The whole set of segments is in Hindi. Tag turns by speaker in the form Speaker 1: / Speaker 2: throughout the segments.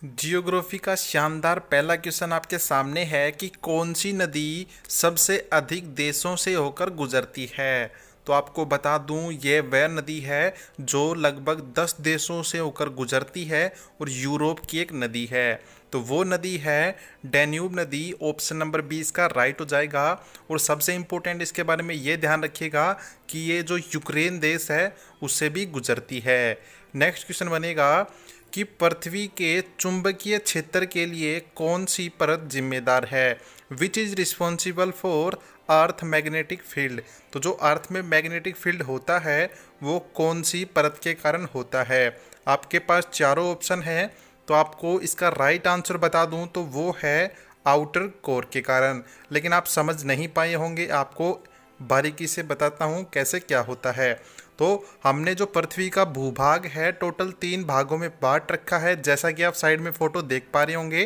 Speaker 1: जियोग्राफी का शानदार पहला क्वेश्चन आपके सामने है कि कौन सी नदी सबसे अधिक देशों से होकर गुजरती है। तो आपको बता दूं, ये वह नदी है जो लगभग 10 देशों से होकर गुजरती है और यूरोप की एक नदी है। तो वो नदी है डैन्यूब नदी। ऑप्शन नंबर 20 का राइट हो जाएगा। और सबसे इम्पोर्टेंट इसके बारे में ये ध्यान रखिएगा कि ये जो यूक्रेन देश है उससे भी गुजरती है। नेक्स्ट क्वेश्चन बनेगा कि पृथ्वी के चुंबकीय क्षेत्र के लिए कौन सी परत जिम्मेदार है। Which is responsible for earth magnetic field. तो जो अर्थ में मैग्नेटिक फील्ड होता है वो कौन सी परत के कारण होता है। आपके पास चारों ऑप्शन हैं, तो आपको इसका राइट आंसर बता दूं तो वो है आउटर कोर के कारण। लेकिन आप समझ नहीं पाए होंगे, आपको बारीकी से बताता हूँ कैसे क्या होता है। तो हमने जो पृथ्वी का भूभाग है टोटल 3 भागों में बांट रखा है, जैसा कि आप साइड में फोटो देख पा रहे होंगे,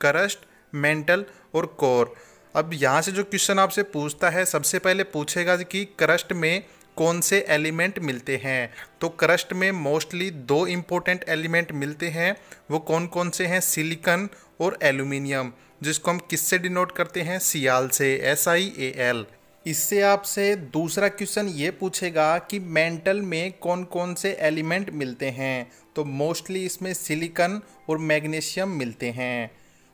Speaker 1: क्रस्ट, मेंटल और कोर। अब यहाँ से जो क्वेश्चन आपसे पूछता है, सबसे पहले पूछेगा कि क्रस्ट में कौन से एलिमेंट मिलते हैं। तो क्रस्ट में मोस्टली 2 इम्पोर्टेंट एलिमेंट मिलते हैं। वो कौन कौन से हैं? सिलिकॉन और एल्यूमिनियम, जिसको हम किससे डिनोट करते हैं? सियाल से, SiAl। इससे आपसे दूसरा क्वेश्चन ये पूछेगा कि मेंटल में कौन कौन से एलिमेंट मिलते हैं। तो मोस्टली इसमें सिलिकॉन और मैग्नीशियम मिलते हैं।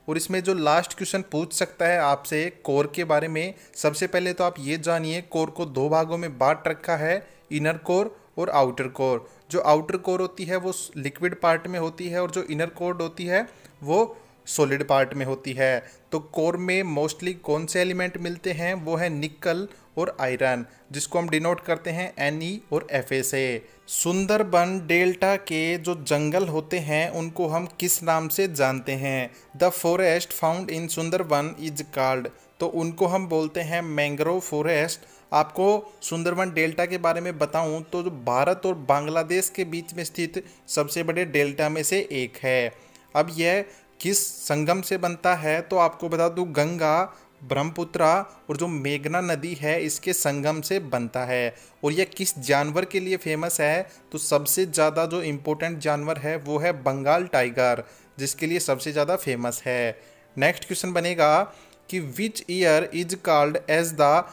Speaker 1: और इसमें जो लास्ट क्वेश्चन पूछ सकता है आपसे कोर के बारे में, सबसे पहले तो आप ये जानिए कोर को 2 भागों में बांट रखा है, इनर कोर और आउटर कोर। जो आउटर कोर होती है वो लिक्विड पार्ट में होती है और जो इनर कोर होती है वो सॉलिड पार्ट में होती है। तो कोर में मोस्टली कौन से एलिमेंट मिलते हैं? वो है निकल और आयरन, जिसको हम डिनोट करते हैं Ne और Fa से। सुंदरबन डेल्टा के जो जंगल होते हैं उनको हम किस नाम से जानते हैं? The forest found in Sundarban is called. तो उनको हम बोलते हैं मैंग्रोव फॉरेस्ट। आपको सुंदरबन डेल्टा के बारे में बताऊं तो जो भारत और बांग्लादेश के बीच में स्थित सबसे बड़े डेल्टा में से एक है। अब यह किस संगम से बनता है? तो आपको बता दूं, गंगा, ब्रह्मपुत्रा और जो मेघना नदी है इसके संगम से बनता है। और यह किस जानवर के लिए फेमस है? तो सबसे ज़्यादा जो इम्पोर्टेंट जानवर है वो है बंगाल टाइगर, जिसके लिए सबसे ज़्यादा फेमस है। नेक्स्ट क्वेश्चन बनेगा कि which year is called as the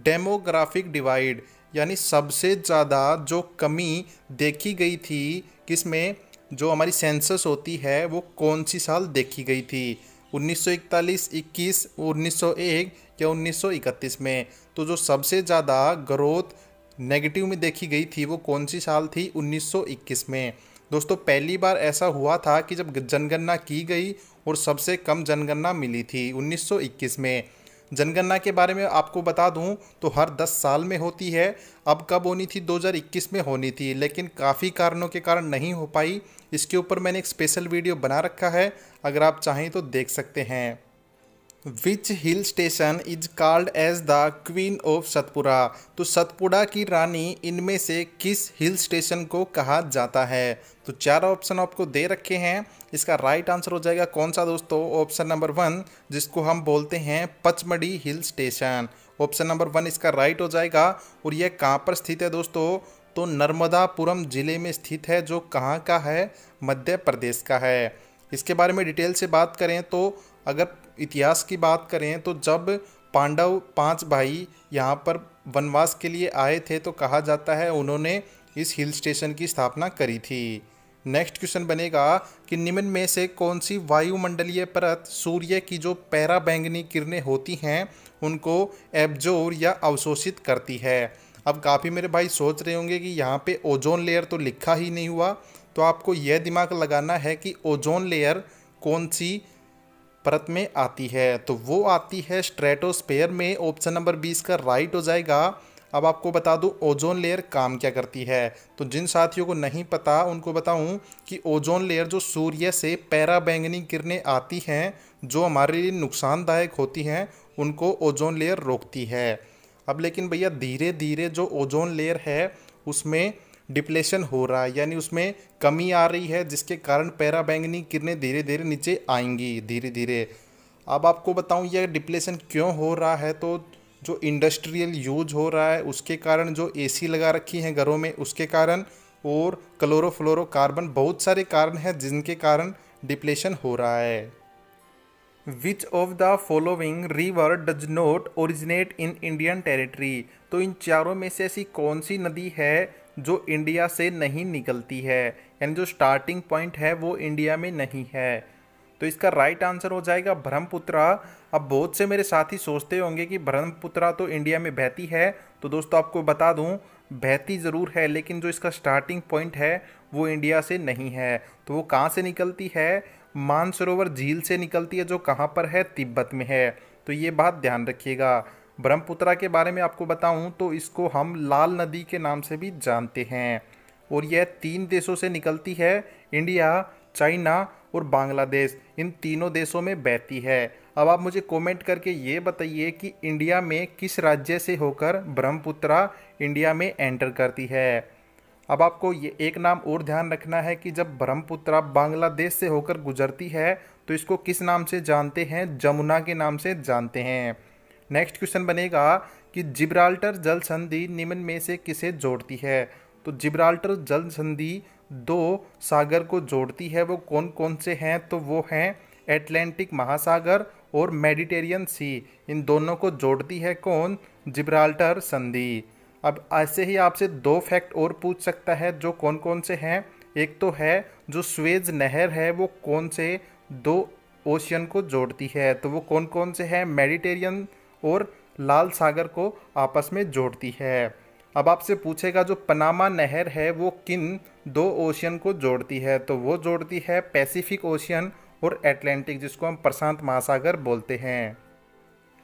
Speaker 1: demographic divide. यानी सबसे ज़्यादा जो कमी देखी गई थी किसमें, जो हमारी सेंसस होती है वो कौन सी साल देखी गई थी? 1941, 21, 1901 या 1931 में। तो जो सबसे ज़्यादा ग्रोथ नेगेटिव में देखी गई थी वो कौन सी साल थी? 1921 में। दोस्तों पहली बार ऐसा हुआ था कि जब जनगणना की गई और सबसे कम जनगणना मिली थी 1921 में। जनगणना के बारे में आपको बता दूं तो हर 10 साल में होती है। अब कब होनी थी? 2021 में होनी थी, लेकिन काफ़ी कारणों के कारण नहीं हो पाई। इसके ऊपर मैंने एक स्पेशल वीडियो बना रखा है, अगर आप चाहें तो देख सकते हैं। Which hill station is called as the queen of Satpura. तो सतपुड़ा की रानी इनमें से किस हिल स्टेशन को कहा जाता है? तो 4 ऑप्शन आपको दे रखे हैं। इसका राइट आंसर हो जाएगा कौन सा दोस्तों? ऑप्शन नंबर 1, जिसको हम बोलते हैं Pachmarhi hill station. Option number 1 इसका राइट हो जाएगा। और यह कहाँ पर स्थित है दोस्तों? तो नर्मदापुरम जिले में स्थित है, जो कहाँ का है? मध्य प्रदेश का है। इसके बारे में डिटेल से बात करें तो अगर इतिहास की बात करें तो जब पांडव 5 भाई यहाँ पर वनवास के लिए आए थे तो कहा जाता है उन्होंने इस हिल स्टेशन की स्थापना करी थी। नेक्स्ट क्वेश्चन बनेगा कि निम्न में से कौन सी वायुमंडलीय परत सूर्य की जो पराबैंगनी किरणें होती हैं उनको एब्जॉर्ब या अवशोषित करती है? अब काफ़ी मेरे भाई सोच रहे होंगे कि यहाँ पे ओजोन लेयर तो लिखा ही नहीं हुआ, तो आपको यह दिमाग लगाना है कि ओजोन लेयर कौन सी परत में आती है। तो वो आती है स्ट्रेटोस्फेयर में। ऑप्शन नंबर 20 का राइट हो जाएगा। अब आपको बता दूं ओजोन लेयर काम क्या करती है। तो जिन साथियों को नहीं पता उनको बताऊं कि ओजोन लेयर जो सूर्य से पराबैंगनी किरणें आती हैं जो हमारे लिए नुकसानदायक होती हैं उनको ओजोन लेयर रोकती है। अब लेकिन भैया धीरे धीरे जो ओजोन लेयर है उसमें डिप्लेशन हो रहा है, यानी उसमें कमी आ रही है, जिसके कारण पराबैंगनी किरणें धीरे धीरे नीचे आएंगी धीरे धीरे। अब आपको बताऊं यह डिप्लेशन क्यों हो रहा है, तो जो इंडस्ट्रियल यूज हो रहा है उसके कारण, जो एसी लगा रखी हैं घरों में उसके कारण, और क्लोरोफ्लोरोकार्बन, बहुत सारे कारण हैं जिनके कारण डिप्लेशन हो रहा है। Which of the following river does not originate in Indian territory. तो इन चारों में से ऐसी कौन सी नदी है जो इंडिया से नहीं निकलती है, यानी जो स्टार्टिंग पॉइंट है वो इंडिया में नहीं है। तो इसका राइट आंसर हो जाएगा ब्रह्मपुत्रा। अब बहुत से मेरे साथी सोचते होंगे कि ब्रह्मपुत्रा तो इंडिया में बहती है, तो दोस्तों आपको बता दूं बहती ज़रूर है, लेकिन जो इसका स्टार्टिंग पॉइंट है वो इंडिया से नहीं है। तो वो कहाँ से निकलती है? मानसरोवर झील से निकलती है, जो कहाँ पर है? तिब्बत में है। तो ये बात ध्यान रखिएगा। ब्रह्मपुत्रा के बारे में आपको बताऊं तो इसको हम लाल नदी के नाम से भी जानते हैं, और यह 3 देशों से निकलती है, इंडिया, चाइना और बांग्लादेश। इन तीनों देशों में बहती है। अब आप मुझे कमेंट करके ये बताइए कि इंडिया में किस राज्य से होकर ब्रह्मपुत्रा इंडिया में एंटर करती है। अब आपको ये एक नाम और ध्यान रखना है कि जब ब्रह्मपुत्रा बांग्लादेश से होकर गुजरती है तो इसको किस नाम से जानते हैं? जमुना के नाम से जानते हैं। नेक्स्ट क्वेश्चन बनेगा कि जिब्राल्टर जल संधि निम्न में से किसे जोड़ती है। तो जिब्राल्टर जल संधि 2 सागर को जोड़ती है। वो कौन कौन से हैं? तो वो हैं एटलांटिक महासागर और मेडिटेरियन सी। इन दोनों को जोड़ती है कौन? जिब्राल्टर संधि। अब ऐसे ही आपसे 2 फैक्ट और पूछ सकता है, जो कौन कौन से हैं। एक तो है जो स्वेज नहर है वो कौन से 2 ओशियन को जोड़ती है, तो वो कौन कौन से हैं? मेडिटेरियन और लाल सागर को आपस में जोड़ती है। अब आपसे पूछेगा जो पनामा नहर है वो किन 2 ओशियन को जोड़ती है, तो वो जोड़ती है पैसिफिक ओशियन और एटलांटिक, जिसको हम प्रशांत महासागर बोलते हैं।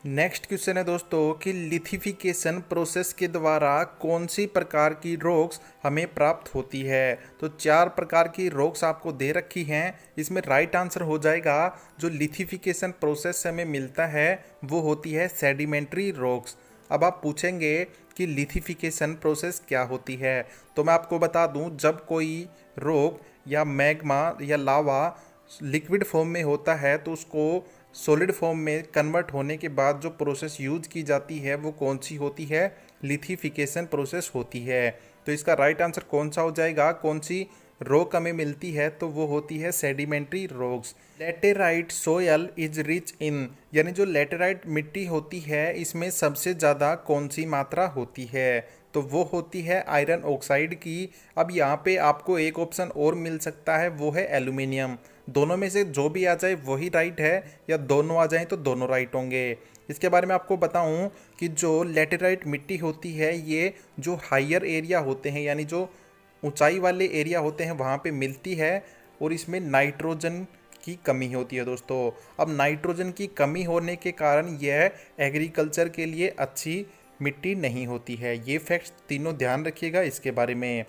Speaker 1: नेक्स्ट क्वेश्चन है दोस्तों कि लिथिफिकेशन प्रोसेस के द्वारा कौन सी प्रकार की रॉक्स हमें प्राप्त होती है। तो 4 प्रकार की रॉक्स आपको दे रखी हैं। इसमें राइट आंसर हो जाएगा जो लिथिफिकेशन प्रोसेस से हमें मिलता है वो होती है सेडिमेंट्री रॉक्स। अब आप पूछेंगे कि लिथिफिकेशन प्रोसेस क्या होती है, तो मैं आपको बता दूं जब कोई रॉक या मैग्मा या लावा लिक्विड फॉर्म में होता है तो उसको सॉलिड फॉर्म में कन्वर्ट होने के बाद जो प्रोसेस यूज की जाती है वो कौन सी होती है? लिथिफिकेशन प्रोसेस होती है। तो इसका राइट आंसर कौन सा हो जाएगा? कौन सी रॉक हमें मिलती है? तो वो होती है sedimentary rocks. Laterite soil is rich in, यानी जो लेटेराइट मिट्टी होती है इसमें सबसे ज़्यादा कौन सी मात्रा होती है? तो वो होती है आयरन ऑक्साइड की। अब यहाँ पे आपको एक ऑप्शन और मिल सकता है, वो है एल्यूमिनियम। दोनों में से जो भी आ जाए वही राइट है, या दोनों आ जाएं तो दोनों राइट होंगे। इसके बारे में आपको बताऊं कि जो लेटेराइट मिट्टी होती है ये जो हायर एरिया होते हैं, यानी जो ऊंचाई वाले एरिया होते हैं वहाँ पे मिलती है, और इसमें नाइट्रोजन की कमी होती है दोस्तों। अब नाइट्रोजन की कमी होने के कारण यह एग्रीकल्चर के लिए अच्छी मिट्टी नहीं होती है। ये फैक्ट्स तीनों ध्यान रखिएगा इसके बारे में।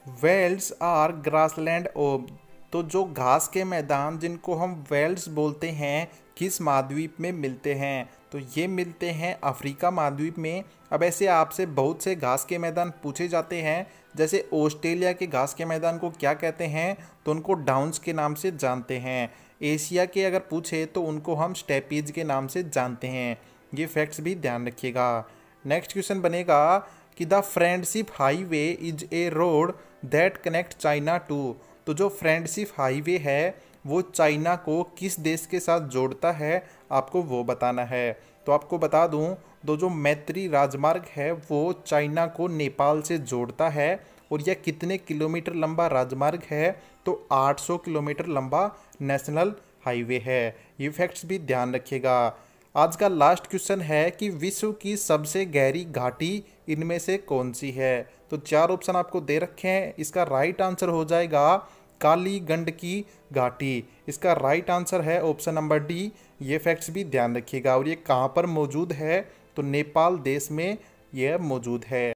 Speaker 1: वेल्ड्स आर ग्रासलैंड ओब, तो जो घास के मैदान जिनको हम वेल्ड्स बोलते हैं किस महाद्वीप में मिलते हैं? तो ये मिलते हैं अफ्रीका महाद्वीप में। अब ऐसे आपसे बहुत से घास के मैदान पूछे जाते हैं, जैसे ऑस्ट्रेलिया के घास के मैदान को क्या कहते हैं? तो उनको डाउन्स के नाम से जानते हैं। एशिया के अगर पूछे तो उनको हम स्टेपीज के नाम से जानते हैं। ये फैक्ट्स भी ध्यान रखिएगा। नेक्स्ट क्वेश्चन बनेगा कि the friendship highway is a road that connect China to, तो जो फ्रेंडशिप हाईवे है वो चाइना को किस देश के साथ जोड़ता है, आपको वो बताना है। तो आपको बता दूं तो जो मैत्री राजमार्ग है वो चाइना को नेपाल से जोड़ता है, और यह कितने किलोमीटर लंबा राजमार्ग है? तो 800 किलोमीटर लंबा नेशनल हाईवे है। ये फैक्ट्स भी ध्यान रखिएगा। आज का लास्ट क्वेश्चन है कि विश्व की सबसे गहरी घाटी इनमें से कौन सी है? तो 4 ऑप्शन आपको दे रखे हैं। इसका राइट आंसर हो जाएगा काली गंडकी घाटी। इसका राइट आंसर है ऑप्शन नंबर डी। ये फैक्ट्स भी ध्यान रखिएगा। और ये कहाँ पर मौजूद है? तो नेपाल देश में यह मौजूद है।